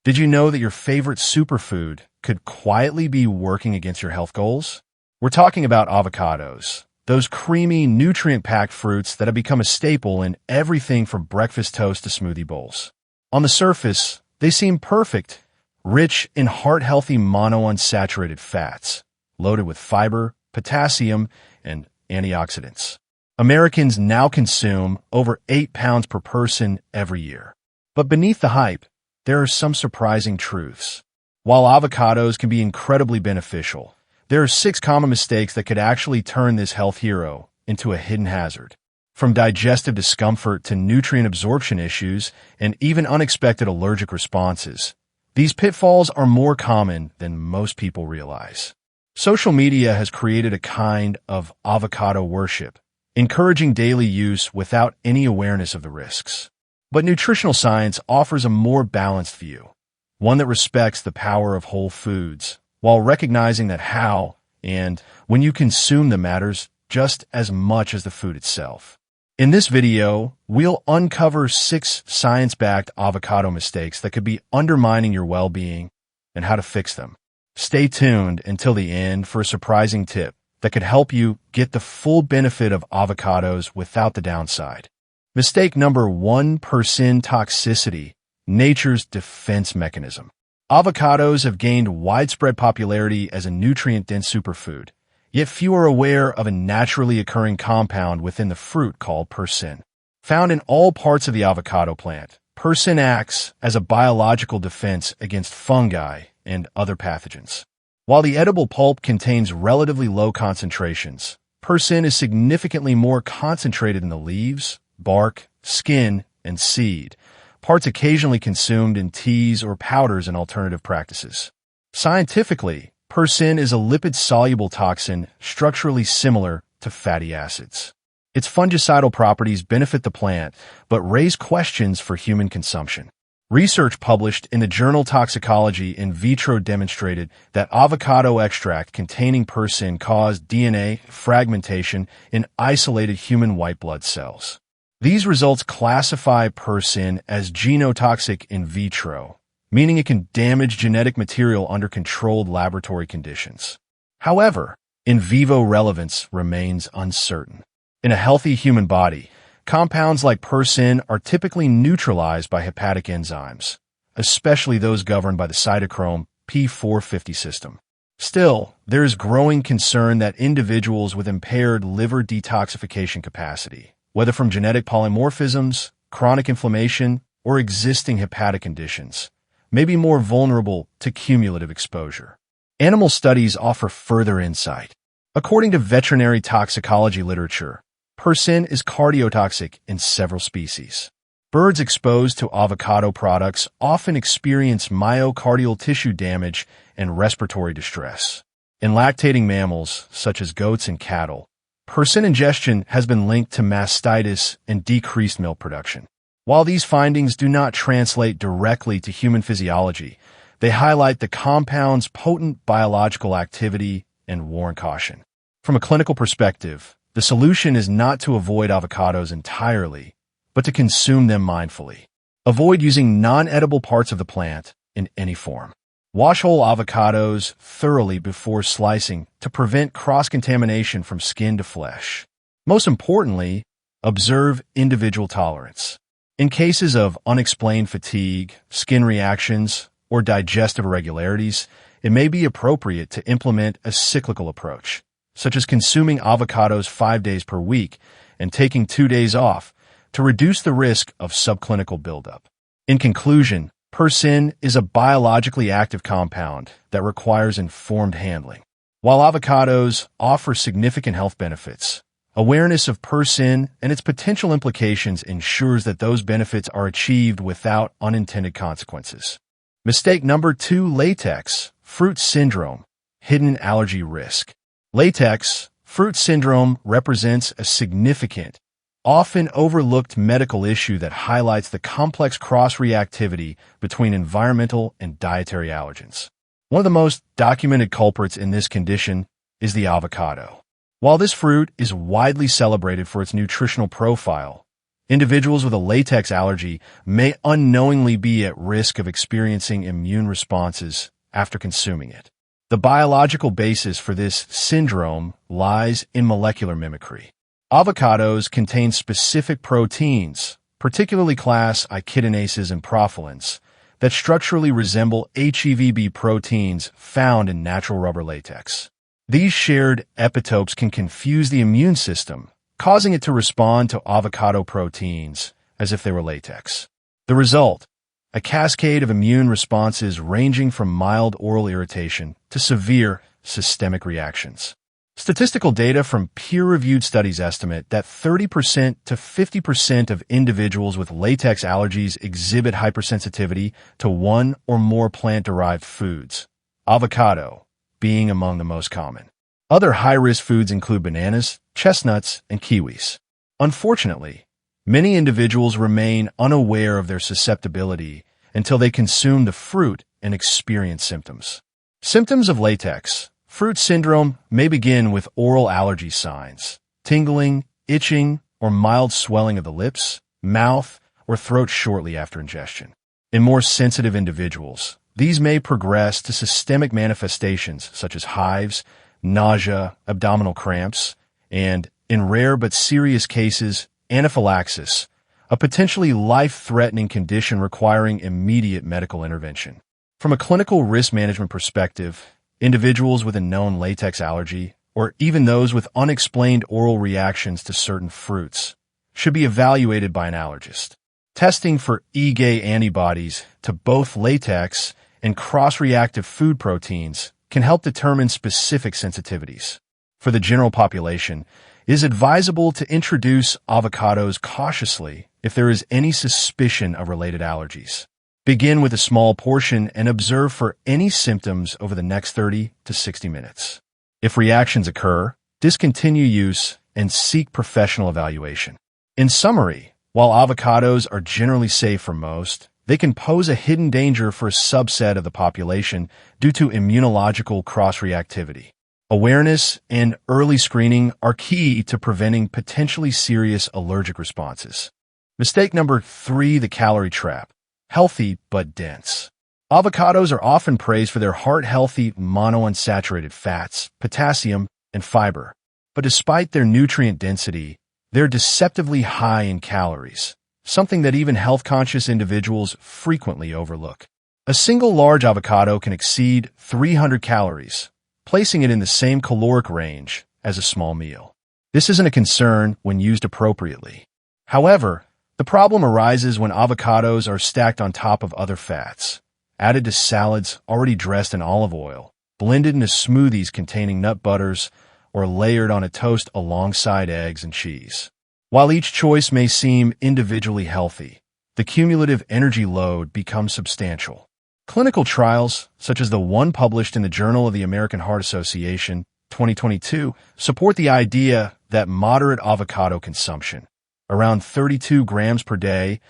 Did you know that your favorite superfood could quietly be working against your health goals? We're talking about avocados, those creamy, nutrient-packed fruits that have become a staple in everything from breakfast toast to smoothie bowls. On the surface, they seem perfect, rich in heart-healthy monounsaturated fats, loaded with fiber, potassium, and antioxidants. Americans now consume over 8 pounds per person every year. But beneath the hype, there are some surprising truths. While avocados can be incredibly beneficial, there are 6 common mistakes that could actually turn this health hero into a hidden hazard. From digestive discomfort to nutrient absorption issues and even unexpected allergic responses, these pitfalls are more common than most people realize. Social media has created a kind of avocado worship, encouraging daily use without any awareness of the risks. But nutritional science offers a more balanced view, one that respects the power of whole foods, while recognizing that how and when you consume them matters just as much as the food itself. In this video, we'll uncover 6 science-backed avocado mistakes that could be undermining your well-being and how to fix them. Stay tuned until the end for a surprising tip that could help you get the full benefit of avocados without the downside. Mistake number 1: toxicity, nature's defense mechanism. Avocados have gained widespread popularity as a nutrient-dense superfood, yet few are aware of a naturally occurring compound within the fruit called persin. Found in all parts of the avocado plant, persin acts as a biological defense against fungi and other pathogens. While the edible pulp contains relatively low concentrations, persin is significantly more concentrated in the leaves, bark, skin, and seed, parts occasionally consumed in teas or powders in alternative practices. Scientifically, persin is a lipid-soluble toxin structurally similar to fatty acids. Its fungicidal properties benefit the plant, but raise questions for human consumption. Research published in the journal Toxicology in vitro demonstrated that avocado extract containing persin caused DNA fragmentation in isolated human white blood cells. These results classify persin as genotoxic in vitro, meaning it can damage genetic material under controlled laboratory conditions. However, in vivo relevance remains uncertain. In a healthy human body, compounds like persin are typically neutralized by hepatic enzymes, especially those governed by the cytochrome P450 system. Still, there is growing concern that individuals with impaired liver detoxification capacity, whether from genetic polymorphisms, chronic inflammation, or existing hepatic conditions, may be more vulnerable to cumulative exposure. Animal studies offer further insight. According to veterinary toxicology literature, persin is cardiotoxic in several species. Birds exposed to avocado products often experience myocardial tissue damage and respiratory distress. In lactating mammals, such as goats and cattle, persin ingestion has been linked to mastitis and decreased milk production. While these findings do not translate directly to human physiology, they highlight the compound's potent biological activity and warrant caution. From a clinical perspective, the solution is not to avoid avocados entirely, but to consume them mindfully. Avoid using non-edible parts of the plant in any form. Wash whole avocados thoroughly before slicing to prevent cross-contamination from skin to flesh. Most importantly, observe individual tolerance. In cases of unexplained fatigue, skin reactions, or digestive irregularities, it may be appropriate to implement a cyclical approach, such as consuming avocados 5 days per week and taking 2 days off to reduce the risk of subclinical buildup. In conclusion, persin is a biologically active compound that requires informed handling. While avocados offer significant health benefits, awareness of persin and its potential implications ensures that those benefits are achieved without unintended consequences. Mistake number 2: latex, fruit syndrome, hidden allergy risk. Latex, fruit syndrome represents a significant, often overlooked medical issue that highlights the complex cross-reactivity between environmental and dietary allergens. One of the most documented culprits in this condition is the avocado. While this fruit is widely celebrated for its nutritional profile, Individuals with a latex allergy may unknowingly be at risk of experiencing immune responses after consuming it. The biological basis for this syndrome lies in molecular mimicry. Avocados contain specific proteins, particularly class echidinases and profilins, that structurally resemble HEVB proteins found in natural rubber latex. These shared epitopes can confuse the immune system, causing it to respond to avocado proteins as if they were latex. The result: a cascade of immune responses ranging from mild oral irritation to severe systemic reactions. Statistical data from peer-reviewed studies estimate that 30% to 50% of individuals with latex allergies exhibit hypersensitivity to one or more plant-derived foods, avocado being among the most common. Other high-risk foods include bananas, chestnuts, and kiwis. Unfortunately, many individuals remain unaware of their susceptibility until they consume the fruit and experience symptoms. Symptoms of latex fruit syndrome may begin with oral allergy signs, tingling, itching, or mild swelling of the lips, mouth, or throat shortly after ingestion. In more sensitive individuals, these may progress to systemic manifestations such as hives, nausea, abdominal cramps, and, in rare but serious cases, anaphylaxis, a potentially life-threatening condition requiring immediate medical intervention. From a clinical risk management perspective, individuals with a known latex allergy, or even those with unexplained oral reactions to certain fruits, should be evaluated by an allergist. Testing for IgA antibodies to both latex and cross-reactive food proteins can help determine specific sensitivities. For the general population, it is advisable to introduce avocados cautiously if there is any suspicion of related allergies. Begin with a small portion and observe for any symptoms over the next 30 to 60 minutes. If reactions occur, discontinue use and seek professional evaluation. In summary, while avocados are generally safe for most, they can pose a hidden danger for a subset of the population due to immunological cross-reactivity. Awareness and early screening are key to preventing potentially serious allergic responses. Mistake number 3, the calorie trap. Healthy but dense. Avocados are often praised for their heart-healthy monounsaturated fats, potassium, and fiber. But despite their nutrient density, they're deceptively high in calories, something that even health-conscious individuals frequently overlook. A single large avocado can exceed 300 calories, placing it in the same caloric range as a small meal. This isn't a concern when used appropriately. However, the problem arises when avocados are stacked on top of other fats, added to salads already dressed in olive oil, blended into smoothies containing nut butters, or layered on a toast alongside eggs and cheese. While each choice may seem individually healthy, the cumulative energy load becomes substantial. Clinical trials, such as the one published in the Journal of the American Heart Association, 2022, support the idea that moderate avocado consumption, around 32 grams per day,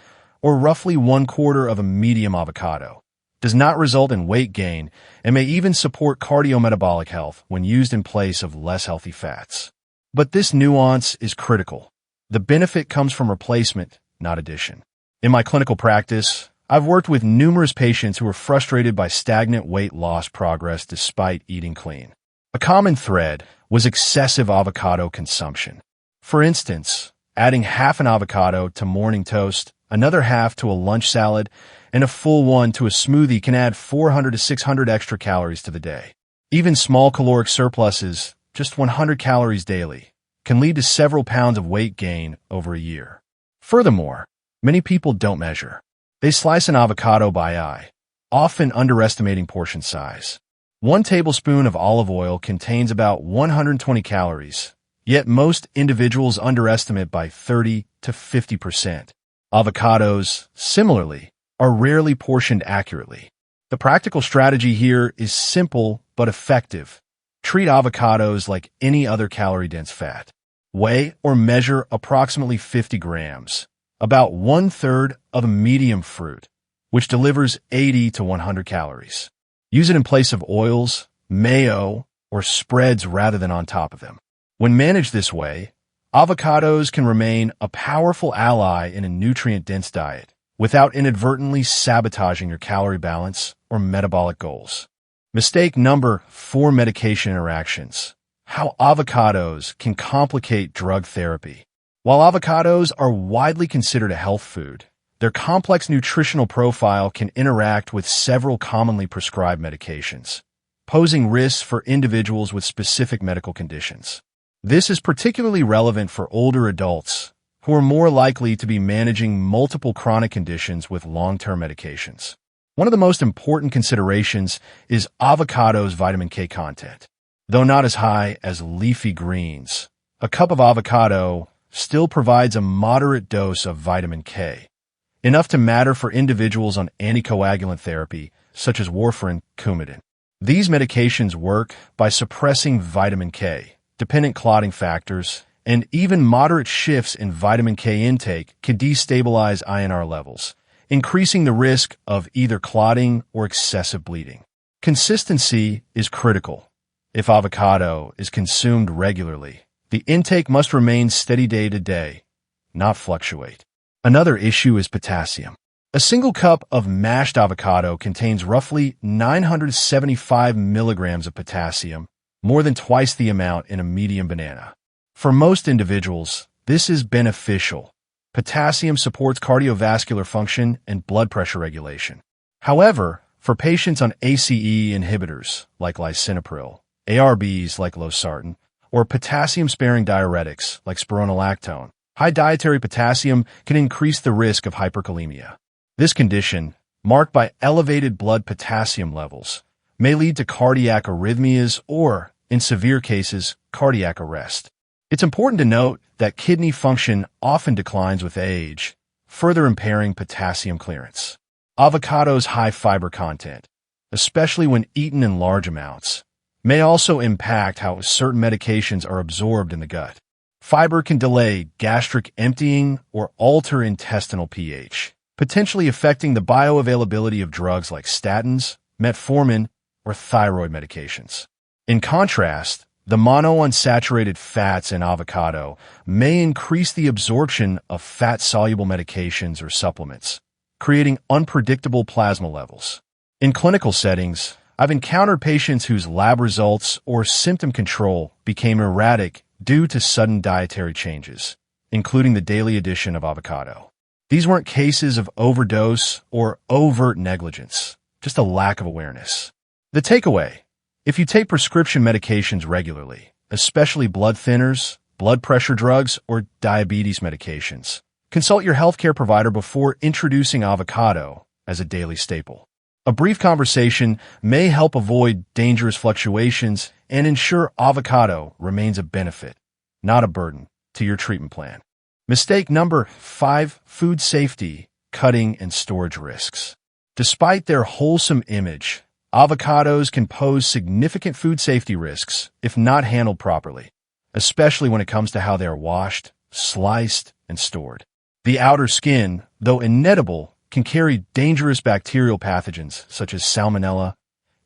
or roughly 1/4 of a medium avocado, does not result in weight gain and may even support cardiometabolic health when used in place of less healthy fats. But this nuance is critical. The benefit comes from replacement, not addition. In my clinical practice, I've worked with numerous patients who are frustrated by stagnant weight loss progress despite eating clean. A common thread was excessive avocado consumption. For instance, adding half an avocado to morning toast, another half to a lunch salad, and a full one to a smoothie can add 400 to 600 extra calories to the day. Even small caloric surpluses, just 100 calories daily, can lead to several pounds of weight gain over a year. Furthermore, many people don't measure. They slice an avocado by eye, often underestimating portion size. 1 tablespoon of olive oil contains about 120 calories, yet most individuals underestimate by 30 to 50%. Avocados, similarly, are rarely portioned accurately. The practical strategy here is simple but effective. Treat avocados like any other calorie-dense fat. Weigh or measure approximately 50 grams, about 1/3 of a medium fruit, which delivers 80 to 100 calories. Use it in place of oils, mayo, or spreads rather than on top of them. When managed this way, Avocados can remain a powerful ally in a nutrient-dense diet without inadvertently sabotaging your calorie balance or metabolic goals. Mistake number 4: medication interactions. How avocados can complicate drug therapy. While avocados are widely considered a health food, their complex nutritional profile can interact with several commonly prescribed medications, posing risks for individuals with specific medical conditions. This is particularly relevant for older adults who are more likely to be managing multiple chronic conditions with long-term medications. One of the most important considerations is avocado's vitamin K content. Though not as high as leafy greens, a cup of avocado still provides a moderate dose of vitamin K, enough to matter for individuals on anticoagulant therapy, such as warfarin, Coumadin. These medications work by suppressing vitamin K, dependent clotting factors, and even moderate shifts in vitamin K intake can destabilize INR levels, increasing the risk of either clotting or excessive bleeding. Consistency is critical. If avocado is consumed regularly, the intake must remain steady day to day, not fluctuate. Another issue is potassium. A single cup of mashed avocado contains roughly 975 milligrams of potassium, more than twice the amount in a medium banana. For most individuals, this is beneficial. Potassium supports cardiovascular function and blood pressure regulation. However, for patients on ACE inhibitors like lisinopril, ARBs like losartan, or potassium-sparing diuretics like spironolactone, high dietary potassium can increase the risk of hyperkalemia. This condition, marked by elevated blood potassium levels, may lead to cardiac arrhythmias or, in severe cases, cardiac arrest. It's important to note that kidney function often declines with age, further impairing potassium clearance. Avocado's high fiber content, especially when eaten in large amounts, may also impact how certain medications are absorbed in the gut. Fiber can delay gastric emptying or alter intestinal pH, potentially affecting the bioavailability of drugs like statins, metformin, or thyroid medications. In contrast, the monounsaturated fats in avocado may increase the absorption of fat-soluble medications or supplements, creating unpredictable plasma levels. In clinical settings, I've encountered patients whose lab results or symptom control became erratic due to sudden dietary changes, including the daily addition of avocado. These weren't cases of overdose or overt negligence, just a lack of awareness. The takeaway: if you take prescription medications regularly, especially blood thinners, blood pressure drugs, or diabetes medications, consult your healthcare provider before introducing avocado as a daily staple. A brief conversation may help avoid dangerous fluctuations and ensure avocado remains a benefit, not a burden, to your treatment plan. Mistake number 5: food safety, cutting, and storage risks. Despite their wholesome image, avocados can pose significant food safety risks if not handled properly, especially when it comes to how they are washed, sliced, and stored. The outer skin, though inedible, can carry dangerous bacterial pathogens such as Salmonella,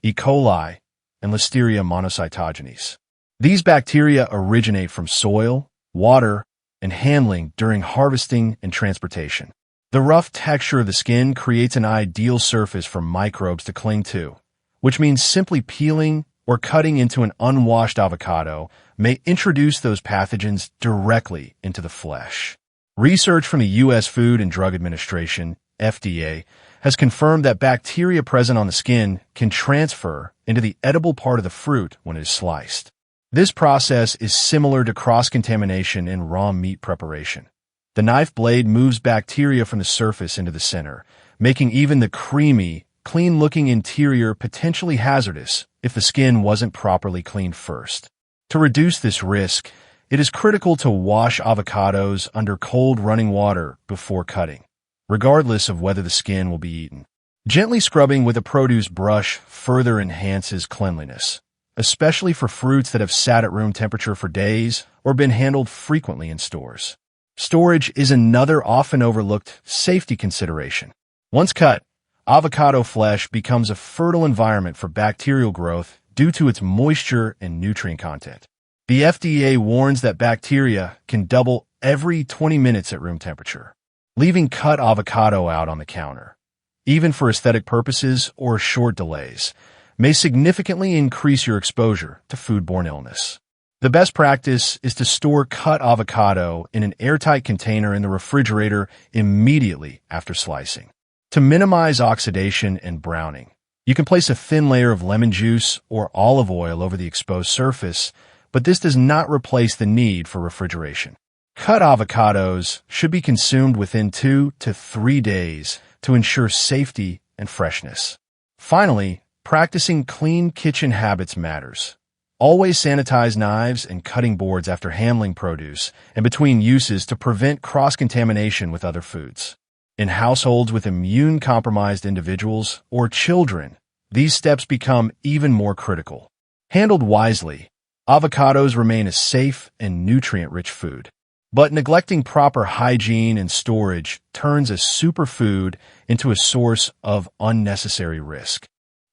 E. coli, and Listeria monocytogenes. These bacteria originate from soil, water, and handling during harvesting and transportation. The rough texture of the skin creates an ideal surface for microbes to cling to, which means simply peeling or cutting into an unwashed avocado may introduce those pathogens directly into the flesh. Research from the U.S. Food and Drug Administration, FDA, has confirmed that bacteria present on the skin can transfer into the edible part of the fruit when it is sliced. This process is similar to cross-contamination in raw meat preparation. The knife blade moves bacteria from the surface into the center, making even the creamy, clean-looking interior potentially hazardous if the skin wasn't properly cleaned first. To reduce this risk, it is critical to wash avocados under cold running water before cutting, regardless of whether the skin will be eaten. Gently scrubbing with a produce brush further enhances cleanliness, especially for fruits that have sat at room temperature for days or been handled frequently in stores. Storage is another often overlooked safety consideration. Once cut, avocado flesh becomes a fertile environment for bacterial growth due to its moisture and nutrient content. The FDA warns that bacteria can double every 20 minutes at room temperature. Leaving cut avocado out on the counter, even for aesthetic purposes or short delays, may significantly increase your exposure to foodborne illness. The best practice is to store cut avocado in an airtight container in the refrigerator immediately after slicing. To minimize oxidation and browning, you can place a thin layer of lemon juice or olive oil over the exposed surface, but this does not replace the need for refrigeration. Cut avocados should be consumed within 2 to 3 days to ensure safety and freshness. Finally, practicing clean kitchen habits matters. Always sanitize knives and cutting boards after handling produce and between uses to prevent cross-contamination with other foods. In households with immune-compromised individuals or children, these steps become even more critical. Handled wisely, avocados remain a safe and nutrient-rich food. But neglecting proper hygiene and storage turns a superfood into a source of unnecessary risk.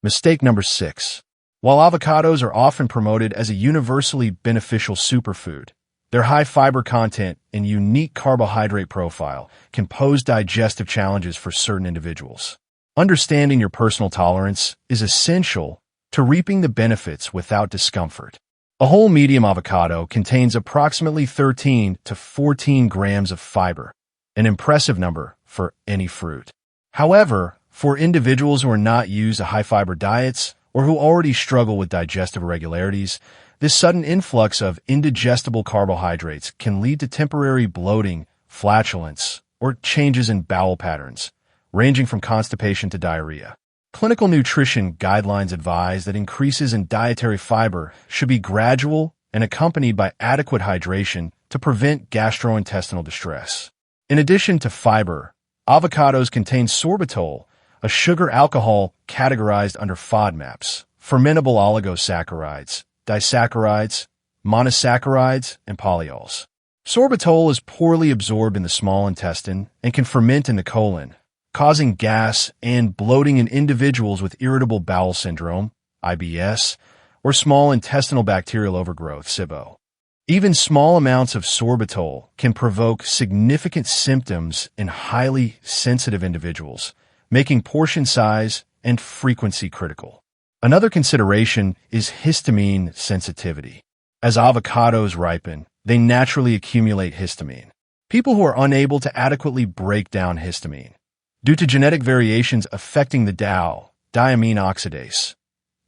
Mistake number 6. While avocados are often promoted as a universally beneficial superfood, their high fiber content and unique carbohydrate profile can pose digestive challenges for certain individuals. Understanding your personal tolerance is essential to reaping the benefits without discomfort. A whole medium avocado contains approximately 13 to 14 grams of fiber, an impressive number for any fruit. However, for individuals who are not used to high-fiber diets or who already struggle with digestive irregularities, this sudden influx of indigestible carbohydrates can lead to temporary bloating, flatulence, or changes in bowel patterns, ranging from constipation to diarrhea. Clinical nutrition guidelines advise that increases in dietary fiber should be gradual and accompanied by adequate hydration to prevent gastrointestinal distress. In addition to fiber, avocados contain sorbitol, a sugar alcohol categorized under FODMAPs, fermentable oligosaccharides, disaccharides, monosaccharides, and polyols. Sorbitol is poorly absorbed in the small intestine and can ferment in the colon, causing gas and bloating in individuals with irritable bowel syndrome, IBS, or small intestinal bacterial overgrowth, SIBO. Even small amounts of sorbitol can provoke significant symptoms in highly sensitive individuals, making portion size and frequency critical. Another consideration is histamine sensitivity. As avocados ripen, they naturally accumulate histamine. People who are unable to adequately break down histamine, due to genetic variations affecting the diamine oxidase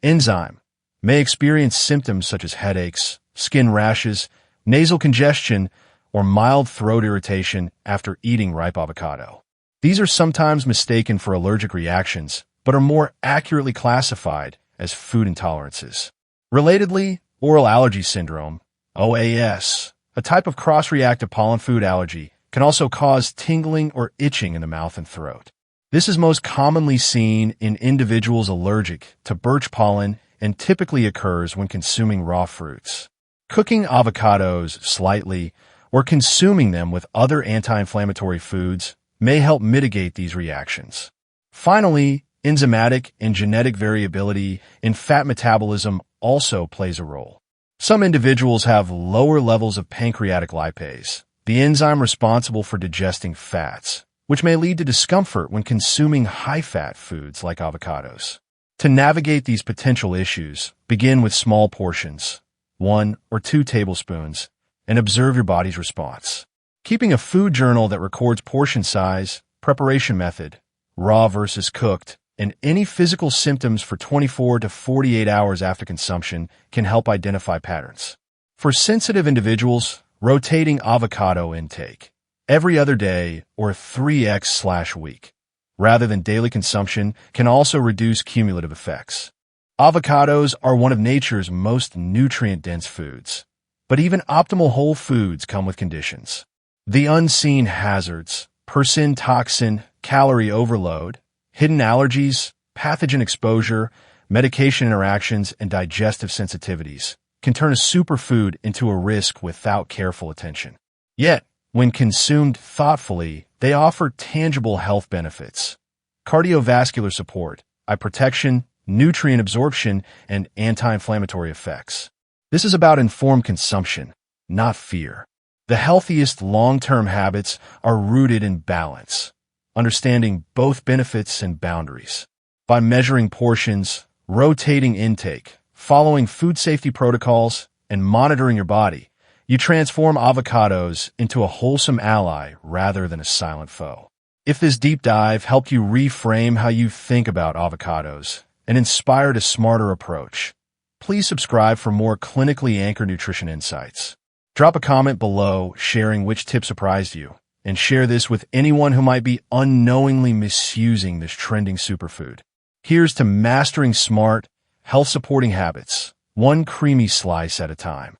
enzyme, may experience symptoms such as headaches, skin rashes, nasal congestion, or mild throat irritation after eating ripe avocado. These are sometimes mistaken for allergic reactions, but are more accurately classified as food intolerances. Relatedly, oral allergy syndrome, OAS, a type of cross-reactive pollen food allergy, can also cause tingling or itching in the mouth and throat. This is most commonly seen in individuals allergic to birch pollen and typically occurs when consuming raw fruits. Cooking avocados slightly or consuming them with other anti-inflammatory foods may help mitigate these reactions. Finally, enzymatic and genetic variability in fat metabolism also plays a role. Some individuals have lower levels of pancreatic lipase, the enzyme responsible for digesting fats, which may lead to discomfort when consuming high-fat foods like avocados. To navigate these potential issues, begin with small portions, 1 or 2 tablespoons, and observe your body's response. Keeping a food journal that records portion size, preparation method, raw versus cooked, and any physical symptoms for 24 to 48 hours after consumption can help identify patterns. For sensitive individuals, rotating avocado intake every other day or 3x/week, rather than daily consumption, can also reduce cumulative effects. Avocados are one of nature's most nutrient-dense foods, but even optimal whole foods come with conditions. The unseen hazards, persin toxin, calorie overload, hidden allergies, pathogen exposure, medication interactions, and digestive sensitivities can turn a superfood into a risk without careful attention. Yet, when consumed thoughtfully, they offer tangible health benefits: cardiovascular support, eye protection, nutrient absorption, and anti-inflammatory effects. This is about informed consumption, not fear. The healthiest long-term habits are rooted in balance, understanding both benefits and boundaries. By measuring portions, rotating intake, following food safety protocols, and monitoring your body, you transform avocados into a wholesome ally rather than a silent foe. If this deep dive helped you reframe how you think about avocados and inspired a smarter approach, please subscribe for more clinically anchored nutrition insights. Drop a comment below sharing which tip surprised you, and share this with anyone who might be unknowingly misusing this trending superfood. Here's to mastering smart, health-supporting habits, one creamy slice at a time.